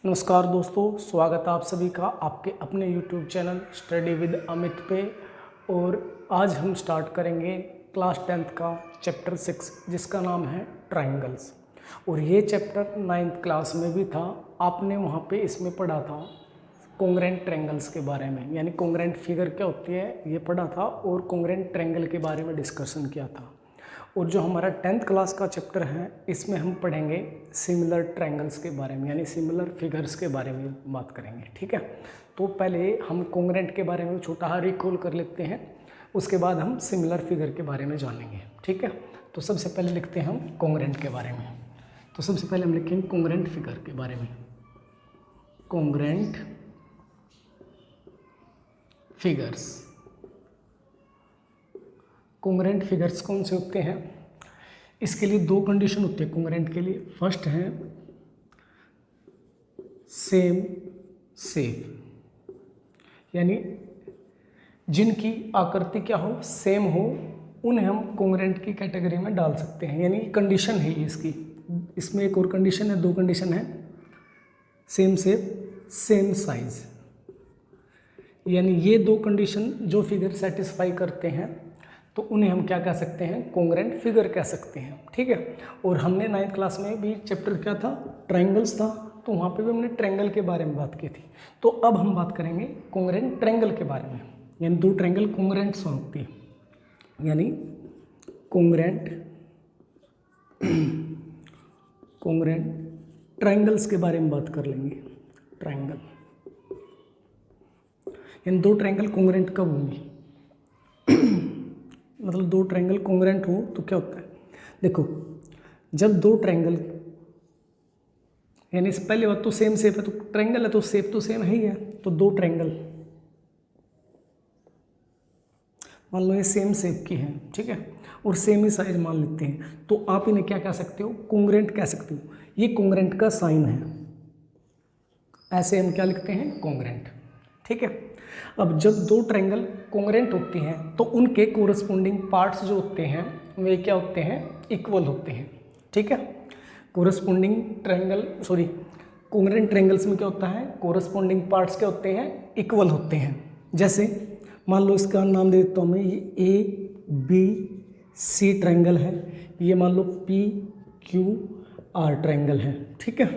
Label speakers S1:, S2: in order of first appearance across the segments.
S1: नमस्कार दोस्तों, स्वागत है आप सभी का आपके अपने YouTube channel study with Amit पे। और आज हम स्टार्ट करेंगे क्लास 10th का चैप्टर 6 जिसका नाम है ट्रायंगल्स। और ये चैप्टर 9th क्लास में भी था। आपने वहाँ पे इसमें पढ़ा था कॉन्ग्रेंट ट्रायंगल्स के बारे में, यानी कॉन्ग्रेंट फिगर क्या होती है ये पढ़ा था और कॉन्ग्रेंट ट्रायंगल के बारे में डिस्कशन किया था। और जो हमारा 10th क्लास का चैप्टर है इसमें हम पढ़ेंगे सिमिलर ट्रायंगल्स के बारे में, यानी सिमिलर फिगर्स के बारे में बात करेंगे। ठीक है, तो पहले हम कॉन्ग्रेंट के बारे में छोटा रिकॉल कर लेते हैं, उसके बाद हम सिमिलर फिगर के बारे में जानेंगे। ठीक है, तो सबसे पहले लिखते हैं हम कॉन्ग्रेंट के बारे में। तो सबसे पहले हम लिखेंगे कॉन्ग्रेंट फिगर के बारे में। कॉन्ग्रेंट फिगर्स, कॉन्ग्रेंट फिगर्स कौन से होते हैं? इसके लिए दो कंडीशन होती है कॉन्ग्रेंट के लिए। फर्स्ट है सेम सेम, यानी जिनकी आकृति क्या हो, सेम हो, उन्हें हम कॉन्ग्रेंट की कैटेगरी में डाल सकते हैं। यानी कंडीशन है ये इसकी। इसमें एक और कंडीशन है, दो कंडीशन है, सेम शेप सेम साइज। यानी ये दो कंडीशन जो फिगर सेटिस्फाई करते हैं तो उन्हें हम क्या कह सकते हैं, कॉन्ग्रेंट फिगर कह सकते हैं। ठीक है, और हमने 9th क्लास में भी चैप्टर क्या था, ट्रायंगल्स था, तो वहाँ पे भी हमने ट्रायंगल के बारे में बात की थी। तो अब हम बात करेंगे कॉन्ग्रेंट ट्रायंगल के बारे में, यानी दो ट्रायंगल कॉन्ग्रेंट्स होती है, यानी कॉन्ग्रेंट ट्रायंगल्स के बारे में बात कर लेंगे। ट्रायंगल यानी दो ट्रायंगल कॉन्ग्रेंट कब होंगी, मतलब दो ट्रायंगल कॉन्ग्रेंट हो तो क्या होता है। देखो, जब दो ट्रायंगल, यानी पहली बात तो सेम शेप है, तो ट्रायंगल है तो शेप तो सेम है ही है। तो दो ट्रायंगल मान लो ये सेम शेप की है, ठीक है, और सेम ही साइज मान लेते हैं, तो आप इन्हें क्या कह सकते हो, कॉन्ग्रेंट कह सकते हो। ये कॉन्ग्रेंट का साइन है, ऐसे हम क्या लिखते हैं, कॉन्ग्रेंट। ठीक है, अब जब दो ट्रायंगल कॉन्ग्रेंट होते हैं तो उनके कोरस्पोंडिंग पार्ट्स जो होते हैं वे क्या होते हैं, इक्वल होते हैं। ठीक है, कोरस्पोंडिंग ट्रायंगल कॉन्ग्रेंट ट्रायंगल्स में क्या होता है, कोरस्पोंडिंग पार्ट्स क्या होते हैं, इक्वल होते हैं। जैसे मान लो इसका नाम दे देता हूँ मैं, ये ABC ट्रायंगल है, ये मान लो PQR ट्रायंगल है। ठीक है,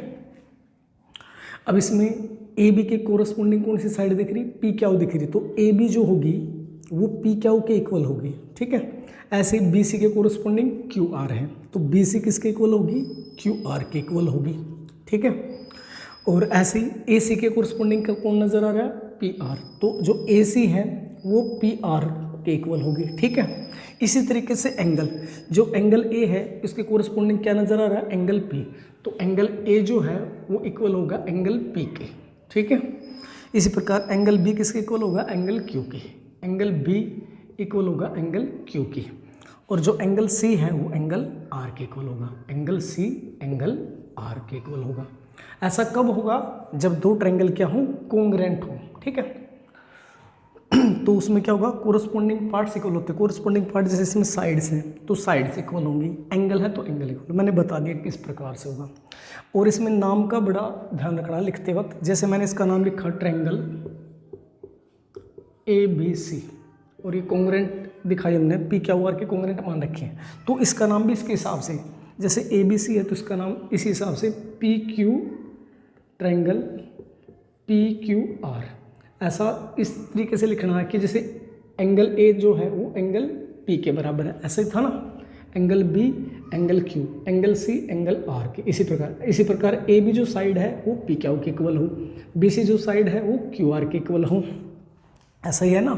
S1: अब इसमें AB के कोरस्पोंडिंग कौन सी साइड दिख रही, PQ दिख रही, तो AB जो होगी वो PQ के इक्वल होगी। ठीक है, ऐसे BC के कोरस्पोंडिंग QR है, तो BC किसके इक्वल होगी, QR के इक्वल होगी। ठीक है, और ऐसे ही AC के कोरस्पोंडिंग का कौन नज़र आ रहा है, PR, तो जो AC है वो PR के इक्वल होगी। ठीक है, इसी तरीके से एंगल, जो एंगल A है इसके कोरस्पोंडिंग क्या नज़र आ रहा है, एंगल P, तो एंगल A जो है वो इक्वल होगा एंगल P के। ठीक है, इसी प्रकार एंगल B किसके इक्वल होगा, एंगल Q के। एंगल B इक्वल होगा एंगल Q के, और जो एंगल C है वो एंगल R के इक्वल होगा। एंगल C एंगल R के इक्वल होगा। ऐसा कब होगा, जब दो ट्रायंगल क्या हो, कॉन्ग्रेंट हो। ठीक है, तो उसमें क्या होगा, कोरस्पोंडिंग पार्ट्स इक्वल होते हैं। कोरस्पोंडिंग पार्ट जैसे इसमें साइड्स हैं तो साइड्स इक्वल होंगी, एंगल है तो एंगल इक्वल, मैंने बता दिया किस प्रकार से होगा। और इसमें नाम का बड़ा ध्यान रखना लिखते वक्त, जैसे मैंने इसका नाम लिखा ट्रायंगल ABC, और ये कॉन्ग्रेंट दिखाई हमने PQR के कॉन्ग्रेंट मान रखे हैं, तो इसका नाम भी इसके हिसाब से, जैसे ABC है तो इसका नाम इसी हिसाब से PQ ट्रायंगल PQR, ऐसा इस तरीके से लिखना है कि जैसे एंगल A जो है वो एंगल P के बराबर है, ऐसे ही था ना, angle B angle Q, angle C angle R के। इसी प्रकार AB जो साइड है वो PQ के इक्वल हो, BC जो साइड है वो QR के इक्वल हो, ऐसा ही है ना,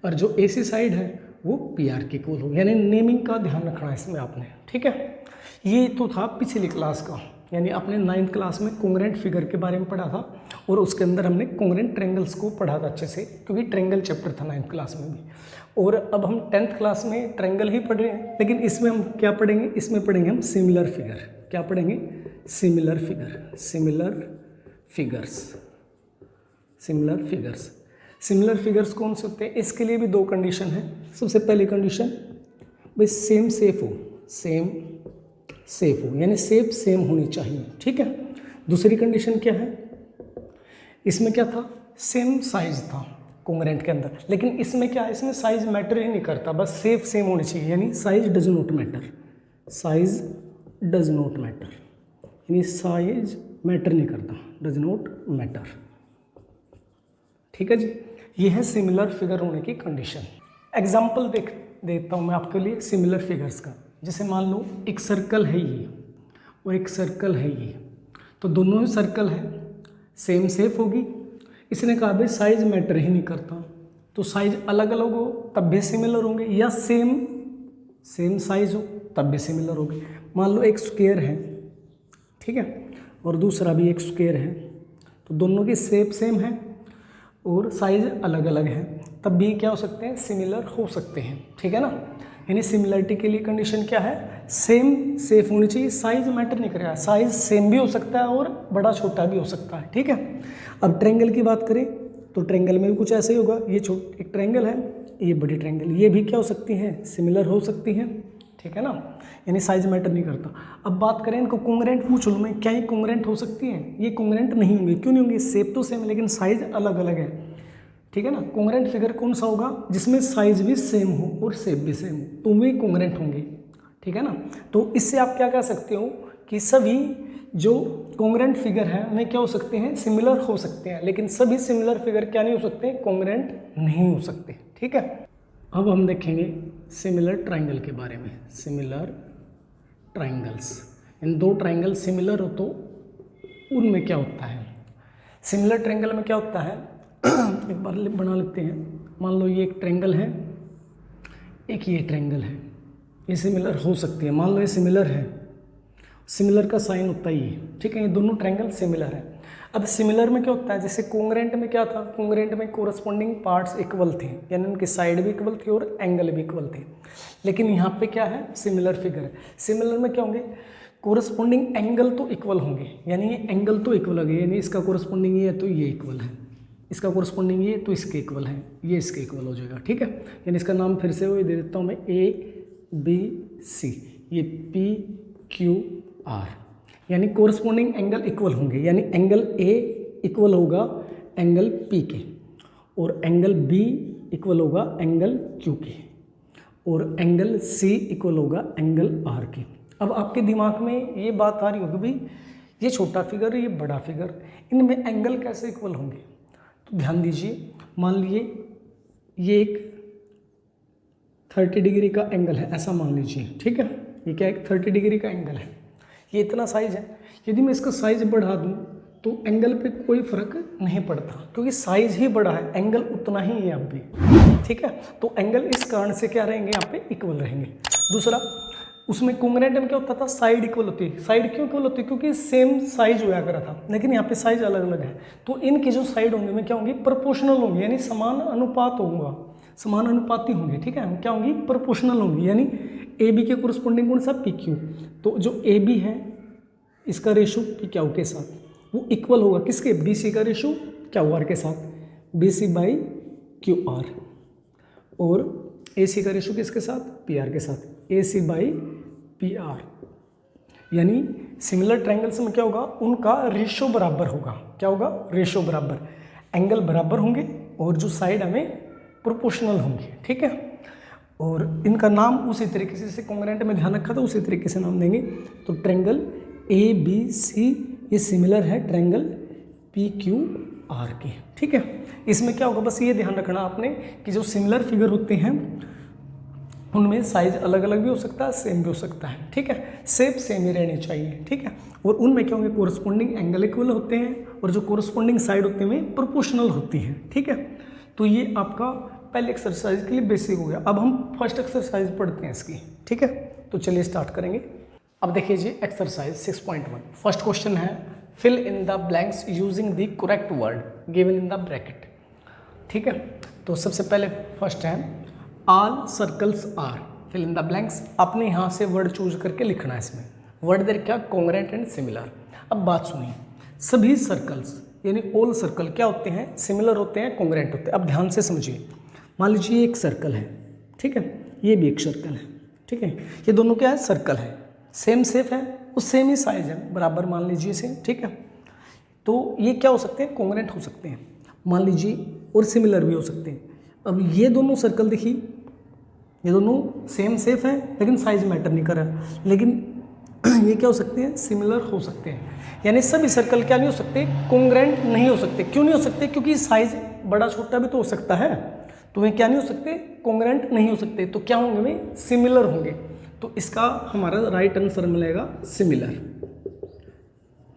S1: और जो AC साइड है वो PR के इक्वल हो। यानी नेमिंग का ध्यान रखना है इसमें आपने। ठीक है, ये तो था पिछली क्लास का, यानी आपने 9th क्लास में कॉन्ग्रेंट फिगर के बारे में पढ़ा था, और उसके अंदर हमने कॉन्ग्रेंट ट्रायंगल्स को पढ़ा था अच्छे से, क्योंकि ट्रायंगल चैप्टर था 9th क्लास में भी। और अब हम 10th क्लास में ट्रायंगल ही पढ़ रहे हैं, लेकिन इसमें हम क्या पढ़ेंगे, इसमें पढ़ेंगे हम सिमिलर फिगर। क्या पढ़ेंगे, सिमिलर फिगर, सिमिलर फिगर्स कौन से होते हैं, इसके लिए भी दो कंडीशन है। सबसे पहली कंडीशन भाई सेम शेप हो, यानी शेप सेम होनी चाहिए। ठीक है, दूसरी कंडीशन क्या है, इसमें क्या था, सेम साइज था कॉन्ग्रेंट के अंदर, लेकिन इसमें क्या है, इसमें साइज मैटर ही नहीं करता, बस सेम होनी चाहिए, यानी size does not matter, size does not matter, यानी साइज मैटर नहीं करता, डज नॉट मैटर। ठीक है जी, ये है सिमिलर फिगर होने की कंडीशन। एग्जाम्पल देता हूँ मैं आपके लिए सिमिलर फिगर्स का। जैसे मान लो एक सर्कल है ये और एक सर्कल है ये, तो दोनों ही सर्कल है, सेम शेप होगी। इसने कहा भाई साइज मैटर ही नहीं करता, तो साइज अलग अलग हो तब भी सिमिलर होंगे, या सेम साइज हो तब भी सिमिलर होंगे। मान लो एक स्क्वायर है, ठीक है, और दूसरा भी एक स्क्वायर है, तो दोनों की शेप सेम है और साइज अलग अलग है, तब भी क्या हो सकते हैं, सिमिलर हो सकते हैं। ठीक है ना, यानी सिमिलरिटी के लिए कंडीशन क्या है, सेम शेप होनी चाहिए, साइज मैटर नहीं करेगा, साइज सेम भी हो सकता है और बड़ा छोटा भी हो सकता है। ठीक है, अब ट्रायंगल की बात करें तो ट्रायंगल में भी कुछ ऐसे ही होगा। ये एक ट्रायंगल है, ये बड़ी ट्रायंगल, ये भी क्या हो सकती हैं, सिमिलर हो सकती हैं। ठीक है ना, यानी साइज मैटर नहीं करता। अब बात करें इनको कॉन्ग्रेंट पूछ लूँ मैं, क्या ये कॉन्ग्रेंट हो सकती हैं, ये कॉन्ग्रेंट नहीं होंगे। क्यों नहीं होंगे, शेप तो सेम है लेकिन साइज अलग अलग है। ठीक है ना, कॉन्ग्रेंट फिगर कौन सा होगा, जिसमें साइज भी सेम हो और शेप भी सेम हो, तो वे कॉन्ग्रेंट होंगे। ठीक है ना, तो इससे आप क्या कह सकते हो कि सभी जो कॉन्ग्रेंट फिगर हैं वे क्या हो सकते हैं, सिमिलर हो सकते हैं, लेकिन सभी सिमिलर फिगर क्या नहीं हो सकते, कॉन्ग्रेंट नहीं हो सकते। ठीक है, अब हम देखेंगे सिमिलर ट्रायंगल के बारे में। सिमिलर ट्रायंगल्स, इन दो ट्रायंगल सिमिलर हो तो उनमें क्या होता है। सिमिलर ट्रायंगल में क्या होता है, एक बार बना लेते हैं। मान लो ये एक ट्रायंगल है, एक ये ट्रायंगल है, ये सिमिलर हो सकती है। मान लो ये सिमिलर है, सिमिलर का साइन होता है ये। ठीक है, ये दोनों ट्रायंगल सिमिलर है। अब सिमिलर में क्या होता है, जैसे कॉन्ग्रेंट में क्या था, कॉन्ग्रेंट में कोरस्पॉन्डिंग पार्ट्स इक्वल थे, यानी उनकी साइड भी इक्वल थी और एंगल भी इक्वल थे। लेकिन यहाँ पे क्या है, सिमिलर फिगर है। सिमिलर में क्या होंगे, कोरस्पॉन्डिंग एंगल तो इक्वल होंगे, यानी ये एंगल तो इक्वल होंगे, यानी इसका कोरस्पॉन्डिंग ये है तो ये इक्वल है, इसका कोरस्पॉन्डिंग ये तो इसके इक्वल है, ये इसके इक्वल हो जाएगा। ठीक है, यानी इसका नाम फिर से वही दे देता हूँ मैं, ABC, ये PQR, यानी कोरस्पॉन्डिंग एंगल इक्वल होंगे, यानी एंगल A इक्वल होगा एंगल P के, और एंगल B इक्वल होगा एंगल Q के, और एंगल C इक्वल होगा एंगल R के। अब आपके दिमाग में ये बात आ रही होगी भाई ये छोटा फिगर, ये बड़ा फिगर, इनमें एंगल कैसे इक्वल होंगे। तो ध्यान दीजिए, मान लीजिए ये एक 30 डिग्री का एंगल है, ऐसा मान लीजिए। ठीक है, ये क्या एक 30 डिग्री का एंगल है, ये इतना साइज है। यदि मैं इसका साइज बढ़ा दूं तो एंगल पे कोई फर्क नहीं पड़ता, क्योंकि साइज ही बड़ा है, एंगल उतना ही है अब भी। ठीक है, तो एंगल इस कारण से क्या रहेंगे, यहाँ पे इक्वल रहेंगे। दूसरा, उसमें कॉन्ग्रेंट में क्या होता था, साइड इक्वल होती है। साइड क्यों इक्वल होती है, क्योंकि सेम साइज हुआ करा था, लेकिन यहाँ पे साइज अलग अलग है, तो इनकी जो साइड होंगी वे क्या होंगी, प्रोपोर्शनल होंगी, यानी समान अनुपात होगा, समान अनुपाती होंगी। ठीक है, क्या होंगी, प्रोपोर्शनल होंगी, यानी AB के कोरस्पॉन्डिंग कौन सा, PQ, तो जो AB है इसका रेशो PQ के साथ वो इक्वल होगा किसके, BC का रेशो QR के साथ, BC/QR, और AC का रेशो किसके साथ, PR के साथ, AC/PR। यानी सिमिलर ट्रायंगल्स में क्या होगा, उनका रेशो बराबर होगा। क्या होगा, रेशो बराबर, एंगल बराबर होंगे और जो साइड हमें प्रोपोर्शनल होंगे। ठीक है, और इनका नाम उसी तरीके से, जैसे कॉन्ग्रेंट में ध्यान रखा था उसी तरीके से नाम देंगे। तो ट्रायंगल ABC ये सिमिलर है ट्रायंगल PQR के। ठीक है, इसमें क्या होगा, बस ये ध्यान रखना आपने कि जो सिमिलर फिगर होते हैं उनमें साइज अलग अलग भी हो सकता है, सेम भी हो सकता है। ठीक है, शेप सेम ही रहनी चाहिए। ठीक है, और उनमें क्या होंगे, कोरस्पॉन्डिंग एंगल इक्वल होते हैं और जो कोरस्पॉन्डिंग साइड होते हैं प्रोपोर्शनल होती है। ठीक है, तो ये आपका पहले एक्सरसाइज के लिए बेसिक हो गया। अब हम फर्स्ट एक्सरसाइज पढ़ते हैं इसकी। ठीक है, तो चलिए स्टार्ट करेंगे। अब देखिए जी, एक्सरसाइज 6.1 फर्स्ट क्वेश्चन है, fill in the blanks using the correct word given in the bracket. ठीक है, तो सबसे पहले फर्स्ट है, all circles are, fill in the blanks. आपने यहाँ से वर्ड चूज करके लिखना है इसमें, वर्ड देर क्या, कॉन्ग्रेंट एंड सिमिलर। अब बात सुनिए, सभी सर्कल्स यानी ऑल सर्कल क्या होते हैं, सिमिलर होते हैं, कॉन्ग्रेंट होते हैं। अब ध्यान से समझिए, मान लीजिए एक सर्कल है, ठीक है, ये भी एक सर्कल है। ठीक है, ये दोनों क्या है, सर्कल है, सेम शेप है और सेम ही साइज है, बराबर मान लीजिए इसे। ठीक है, तो ये क्या हो सकते हैं, कॉन्ग्रुएंट हो सकते हैं मान लीजिए, और सिमिलर भी हो सकते हैं। अब ये दोनों सर्कल देखिए, ये दोनों सेम शेप है लेकिन साइज मैटर नहीं कर रहा, लेकिन ये क्या हो सकते हैं, सिमिलर हो सकते हैं। यानी सभी सर्कल क्या नहीं हो सकते, कॉन्ग्रुएंट नहीं हो सकते। क्यों नहीं हो सकते, क्योंकि साइज बड़ा छोटा भी तो हो सकता है, तो वे क्या नहीं हो सकते, कॉन्ग्रुएंट नहीं हो सकते। तो क्या होंगे वे, सिमिलर होंगे। तो इसका हमारा राइट आंसर मिलेगा सिमिलर।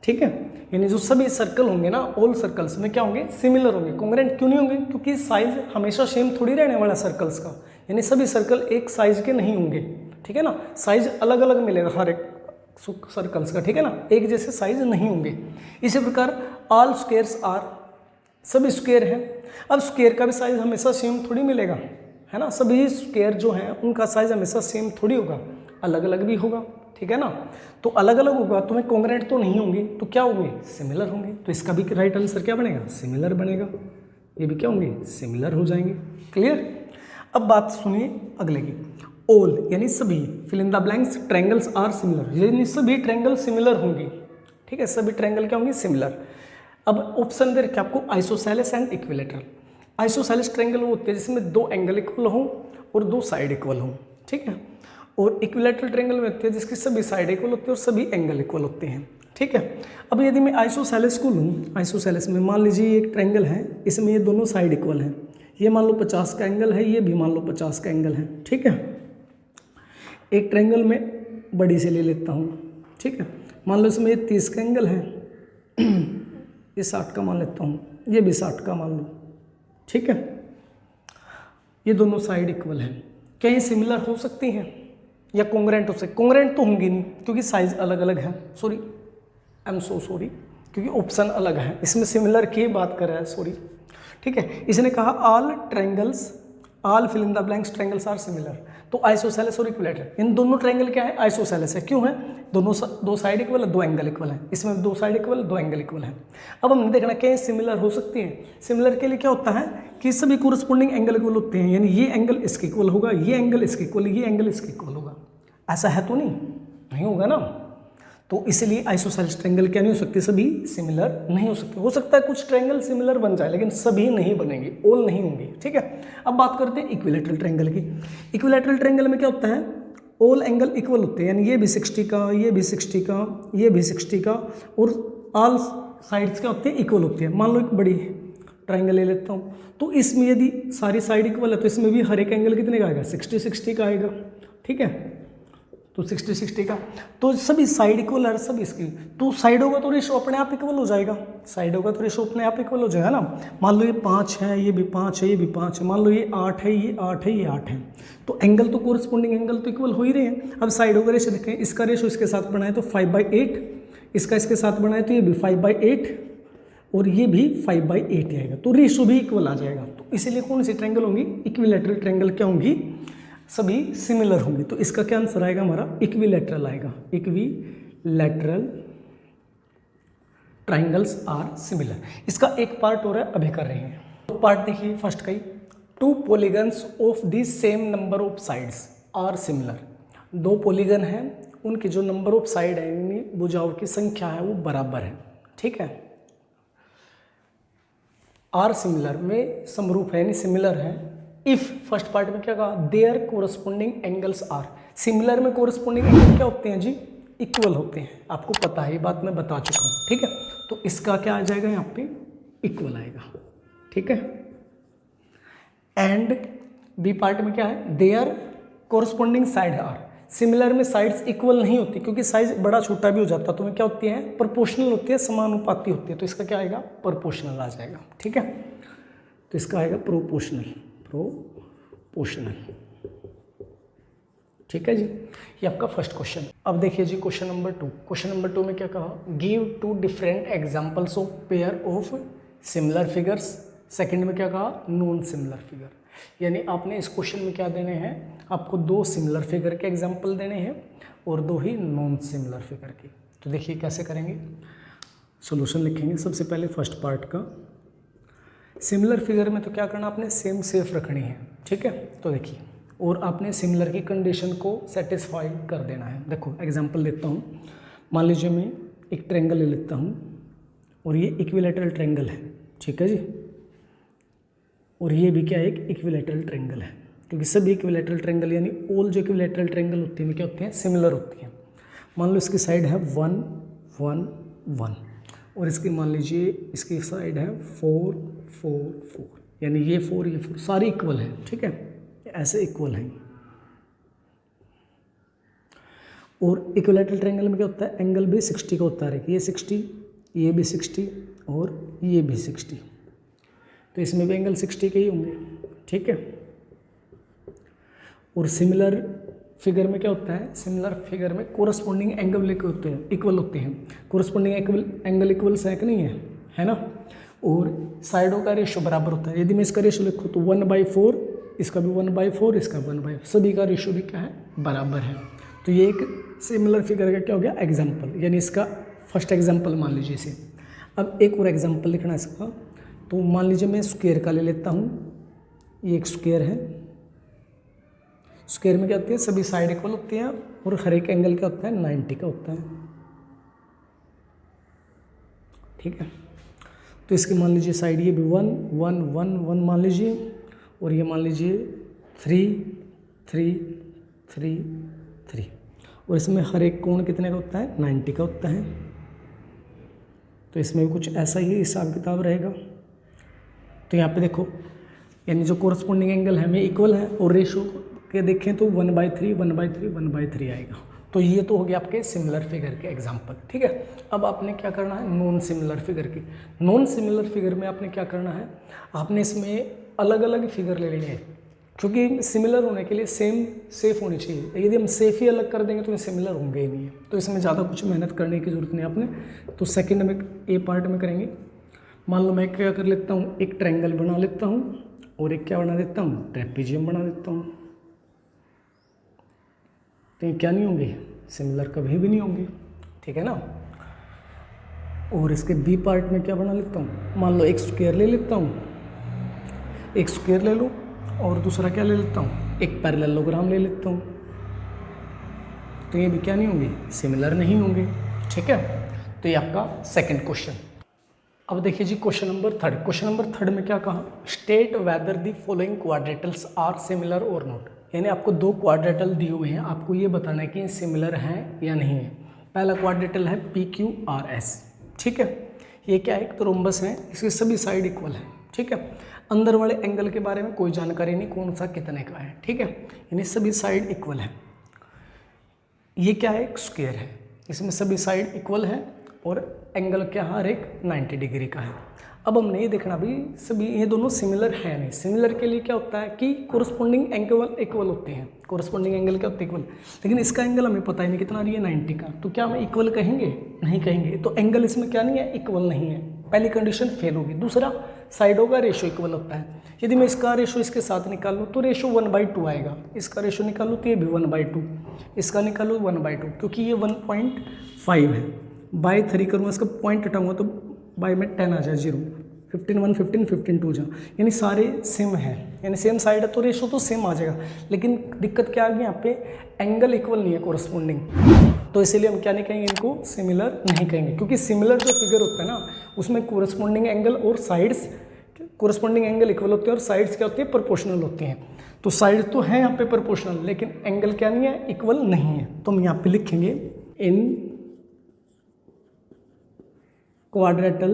S1: ठीक है, यानी जो सभी सर्कल होंगे ना, ऑल सर्कल्स में क्या होंगे, सिमिलर होंगे। कॉन्ग्रुएंट क्यों नहीं होंगे, क्योंकि साइज हमेशा सेम थोड़ी रहने वाला सर्कल्स का, यानी सभी सर्कल एक साइज के नहीं होंगे। ठीक है ना, साइज अलग अलग मिलेगा हर एक सर्कल्स का। ठीक है ना, एक जैसे साइज नहीं होंगे। इसी प्रकार ऑल स्क्वायर्स आर, सभी स्क्वायर हैं। अब स्क्वायर का भी साइज हमेशा सेम थोड़ी मिलेगा, है ना, सभी स्क्वायर जो हैं उनका साइज हमेशा सेम थोड़ी होगा, अलग अलग भी होगा। ठीक है ना, तो अलग अलग होगा तो वे कॉन्ग्रुएंट तो नहीं होंगे, तो क्या होंगे, सिमिलर होंगे। तो इसका भी राइट आंसर क्या बनेगा, सिमिलर बनेगा। ये भी क्या होंगे, सिमिलर हो जाएंगे। क्लियर। अब बात सुनिए अगले की, ऑल यानी सभी, fill in the blanks, triangles are similar, यानी सभी ट्रायंगल सिमिलर होंगी। ठीक है, सभी ट्रायंगल क्या होंगी, सिमिलर। अब ऑप्शन दे रखे आपको isosceles and equilateral. Isosceles triangle वो होते हैं जिसमें दो एंगल इक्वल हों और दो साइड इक्वल हों। ठीक है, और इक्विलेटरल ट्रायंगल में होते हैं जिसकी सभी साइड इक्वल होते हैं और सभी एंगल इक्वल होते हैं। ठीक है, अब यदि मैं आइसोसेलेस को लूँ, आइसोसेलेस में मान लीजिए एक ट्रायंगल है, इसमें ये दोनों साइड इक्वल हैं, ये मान लो 50 का एंगल है, ये भी मान लो 50 का एंगल है। ठीक है, एक ट्रायंगल में बड़ी से ले लेता हूँ। ठीक है, मान लो इसमें ये 30 का एंगल है, ये 60 का मान लेता हूँ, ये भी 60 का मान लो। ठीक है, ये दोनों साइड इक्वल हैं, क्या ये सिमिलर हो सकती हैं या कॉन्ग्रुएंट हो सकती, कॉन्ग्रुएंट तो होंगी नहीं क्योंकि साइज अलग अलग है। Sorry, I am so sorry, क्योंकि ऑप्शन अलग है, इसमें सिमिलर की बात कर रहा है, सॉरी। ठीक है, इसने कहा all triangles, all fill in the blanks triangles are similar, तो आइसोसेलेस और इक्विलेटरल, इन दोनों ट्रायंगल क्या है, आइसोसेलेस है। क्यों है, दोनों दो साइड इक्वल है, दो एंगल इक्वल है, इसमें दो साइड इक्वल, दो एंगल इक्वल है। अब हमने देखना क्या सिमिलर हो सकती है। सिमिलर के लिए क्या होता है कि सभी कोरस्पोंडिंग एंगल इक्वल होते हैं, यानी ये एंगल इसके इक्वल होगा, ये एंगल इसके इक्वल, ये एंगल इसके इक्वल होगा। ऐसा है तो नहीं होगा ना, तो इसलिए आइसोसेलेस ट्रायंगल क्या नहीं हो सकते, सभी सिमिलर नहीं हो सकते। हो सकता है कुछ ट्रायंगल सिमिलर बन जाए लेकिन सभी नहीं बनेंगे, ऑल नहीं होंगे। ठीक है, अब बात करते हैं इक्विलेटरल ट्रायंगल की। इक्विलेटरल ट्रायंगल में क्या होता है, ऑल एंगल इक्वल होते हैं, यानी ये भी 60 का, ये भी 60 का, ये भी 60 का, और ऑल साइड्स क्या होते हैं, इक्वल होते हैं। मान लो एक बड़ी ट्रायंगल ले लेता हूँ, तो इसमें यदि सारी साइड इक्वल है तो इसमें भी हर एक एंगल कितने का आएगा, 60 का आएगा। ठीक है, तो 60 का, तो सभी साइड इक्वल है, सब इसकी, तो साइड होगा तो रेशो अपने आप इक्वल हो जाएगा, साइड होगा तो रेशो अपने आप इक्वल हो जाएगा ना। मान लो ये 5 है, ये भी 5 है, ये भी 5 है, मान लो ये 8 है, ये 8 है, ये 8 है, तो एंगल तो कोरस्पोंडिंग एंगल तो इक्वल हो ही रहे हैं। अब साइड होगा रेशो देखें, इसका रेशो इसके साथ बनाए तो 5/8, इसका इसके साथ बनाए तो ये भी 5/8 और ये भी 5/8 आएगा, तो रेशो भी इक्वल आ जाएगा। तो इसीलिए कौन सी ट्रायंगल होंगी, इक्विलेटरल ट्रायंगल क्या होंगी, सभी सिमिलर होंगे। तो इसका क्या आंसर आएगा हमारा, इक्विलेटरल आएगा। Equilateral triangles are similar. इसका एक पार्ट हो रहा है, अभी कर रहे हैं। तो पार्ट देखिए फर्स्ट का ही, 2 polygons of the same number of sides are similar. दो पॉलीगन हैं, उनके जो नंबर ऑफ साइड है, यानी भुजाओं की संख्या है, वो बराबर है। ठीक है, आर सिमिलर में समरूप है, यानी सिमिलर है। इफ फर्स्ट पार्ट में क्या कहा, their corresponding angles are, similar में कोरस्पोंडिंग एंगल क्या होते हैं जी, इक्वल होते हैं। आपको पता है, ये बात मैं बता चुका हूँ। ठीक है, तो इसका क्या आ जाएगा यहाँ पे, इक्वल आएगा। ठीक है, एंड बी पार्ट में क्या है, their corresponding side are, similar में साइड्स इक्वल नहीं होती क्योंकि साइज बड़ा छोटा भी हो जाता, तो क्या होती है, प्रोपोर्शनल होती है, समानुपाती होती है। तो इसका क्या आएगा, प्रोपोर्शनल आ जाएगा। ठीक है, तो इसका आएगा प्रोपोर्शनल। ठीक है जी, ये आपका फर्स्ट क्वेश्चन। अब देखिए जी क्वेश्चन नंबर 2। क्वेश्चन नंबर 2 में क्या कहा, give 2 different examples of pair of similar figures. Second में क्या कहा, नॉन सिमिलर फिगर, यानी आपने इस क्वेश्चन में क्या देने हैं, आपको 2 सिमिलर फिगर के एग्जाम्पल देने हैं और 2 ही नॉन सिमिलर फिगर के। तो देखिए कैसे करेंगे, सोल्यूशन लिखेंगे। सबसे पहले फर्स्ट पार्ट का, सिमिलर फिगर में तो क्या करना, आपने सेम शेप रखनी है। ठीक है, तो देखिए, और आपने सिमिलर की कंडीशन को सेटिस्फाई कर देना है। देखो एग्जांपल देता हूँ, मान लीजिए मैं एक ट्रायंगल ले लेता हूँ, और ये इक्विलैटरल ट्रायंगल है, ठीक है जी। और ये भी क्या है, एक इक्विलैटरल ट्रायंगल है, क्योंकि सभी इक्विलैटरल ट्रायंगल यानी ऑल जो इक्विलैटरल ट्रायंगल होते हैं क्या होते हैं, सिमिलर होती हैं। मान लो इसकी साइड है 1 1 1 और इसकी मान लीजिए इसकी साइड है 4 4 4, यानी ये 4 ये 4 सारी इक्वल है, ठीक है, ऐसे इक्वल हैं। और इक्विलैटरल ट्रायंगल में क्या होता है, एंगल भी 60 का होता है, ये 60, ये भी 60 और ये भी 60, तो इसमें भी एंगल 60 के ही होंगे, ठीक है। और सिमिलर फिगर में क्या होता है, सिमिलर फिगर में कोरस्पॉन्डिंग एंगल होते हैं, इक्वल होते हैं। कोरस्पॉन्डिंग एंगल इक्वल सेक नहीं है ना। और साइडों का रेशो बराबर होता है। यदि मैं इसका रेशो लिखूँ तो 1/4, इसका भी 1/4, इसका 1/4, सभी का रेशो भी क्या है, बराबर है। तो ये एक सिमिलर फिगर का क्या हो गया, एग्जाम्पल, यानी इसका फर्स्ट एग्जाम्पल मान लीजिए इसे। अब एक और एग्जाम्पल लिखना इसका, तो मान लीजिए मैं स्क्वायर का ले लेता हूँ। ये एक स्क्वायर है, स्क्वायर में क्या होती है, सभी साइड इक्वल होती हैं और हर एक एंगल क्या होता है, 90 का होता है, ठीक है। तो इसकी मान लीजिए साइड ये भी 1 1 1 1 मान लीजिए, और ये मान लीजिए 3 3 3 3, और इसमें हर एक कोण कितने का होता है, 90 का होता है। तो इसमें भी कुछ ऐसा ही हिसाब किताब रहेगा। तो यहाँ पे देखो, यानी जो कोरस्पॉन्डिंग एंगल है हमें इक्वल है, और रेशो के देखें तो 1/3 1/3 1/3 आएगा। तो ये तो हो गया आपके सिमिलर फिगर के एग्जाम्पल, ठीक है। अब आपने क्या करना है, नॉन सिमिलर फिगर की। नॉन सिमिलर फिगर में आपने क्या करना है, आपने इसमें अलग अलग फिगर ले लेनी है, क्योंकि सिमिलर होने के लिए सेम सेफ होनी चाहिए। यदि हम सेफ ही अलग कर देंगे तो ये सिमिलर होंगे ही नहीं है। तो इसमें ज़्यादा कुछ मेहनत करने की जरूरत नहीं आपने। तो सेकंड में ए पार्ट में करेंगे। मान लो मैं क्या कर लेता हूँ, एक ट्रायंगल बना लेता हूँ और एक क्या बना देता हूँ, ट्रेपेजियम बना देता हूँ। तो ये क्या नहीं होंगे, सिमिलर कभी भी नहीं होंगे, ठीक है ना। और इसके बी पार्ट में क्या बना लेता हूँ, मान लो एक स्क्वायर ले लेता हूँ, एक स्क्वायर ले लूँ और दूसरा क्या ले लेता हूँ, एक पैरेललोग्राम ले लेता हूँ। तो ये भी क्या नहीं होंगे, सिमिलर नहीं होंगे, ठीक है। तो ये आपका सेकंड क्वेश्चन। अब देखिए जी question number third. Question number third में क्या कहा, state whether the following quadrilaterals are similar और नॉट। यानी आपको दो क्वाड्रेटल दिए हुए हैं, आपको ये बताना है कि सिमिलर हैं या नहीं है। पहला क्वाड्रेटल है PQRS, ठीक है। ये क्या है, एक तो रोम्बस है, इसकी सभी साइड इक्वल है, ठीक है। अंदर वाले एंगल के बारे में कोई जानकारी नहीं, कौन सा कितने का है, ठीक है, यानी सभी साइड इक्वल है। ये क्या है, एक स्क्वायर है, इसमें सभी साइड इक्वल है और एंगल क्या हर एक 90 डिग्री का है। अब हमने ये देखना भी सभी ये दोनों सिमिलर है नहीं। सिमिलर के लिए क्या होता है कि कोरस्पॉन्डिंग एंगल इक्वल होते हैं। कोरस्पॉन्डिंग एंगल क्या होते हैं, इक्वल। लेकिन इसका एंगल हमें पता ही नहीं कितना रही है, 90 का। तो क्या हम इक्वल कहेंगे, नहीं कहेंगे। तो एंगल इसमें क्या नहीं है, इक्वल नहीं है, पहली कंडीशन फेल होगी। दूसरा, साइडों का रेशो इक्वल होता है। यदि मैं इसका रेशो इसके साथ निकालूँ तो रेशो 1/2 आएगा, इसका रेशो निकालूँ तो ये भी 1/2, इसका निकालूँ 1/2, क्योंकि ये 1.5 है। बाई 3 करूँगा, इसका पॉइंट हटाऊँगा तो बाई में 10 आ जाए, 0 15 1 15 15 2 जा, यानी सारे सेम है, यानी सेम साइड है तो रेशो तो सेम आ जाएगा। लेकिन दिक्कत क्या आ गई, यहाँ पे एंगल इक्वल नहीं है कोरस्पॉन्डिंग, तो इसीलिए हम क्या नहीं कहेंगे, इनको सिमिलर नहीं कहेंगे। क्योंकि सिमिलर जो फिगर होता है ना, उसमें कोरस्पॉन्डिंग एंगल और साइड्स, कोरस्पॉन्डिंग एंगल इक्वल होते हैं और साइड्स क्या होती है, प्रोपोर्शनल होती हैं। तो साइड तो है यहाँ पे प्रोपोर्शनल, लेकिन एंगल क्या नहीं है, इक्वल नहीं है। तो हम यहाँ पे लिखेंगे इन quadrilateral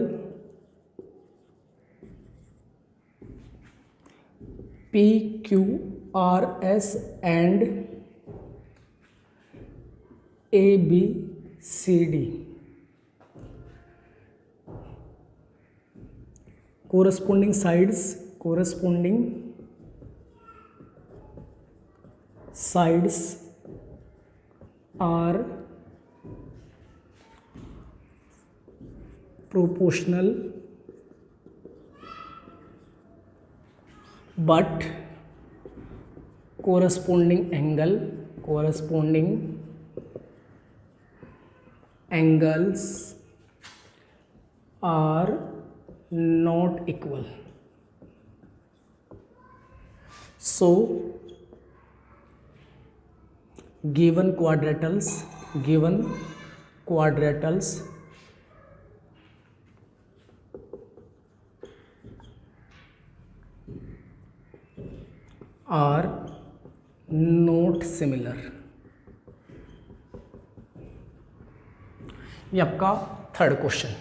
S1: PQRS and ABCD corresponding sides are proportional but corresponding angles are not equal. So given quadrilaterals are not similar. ये आपका थर्ड क्वेश्चन।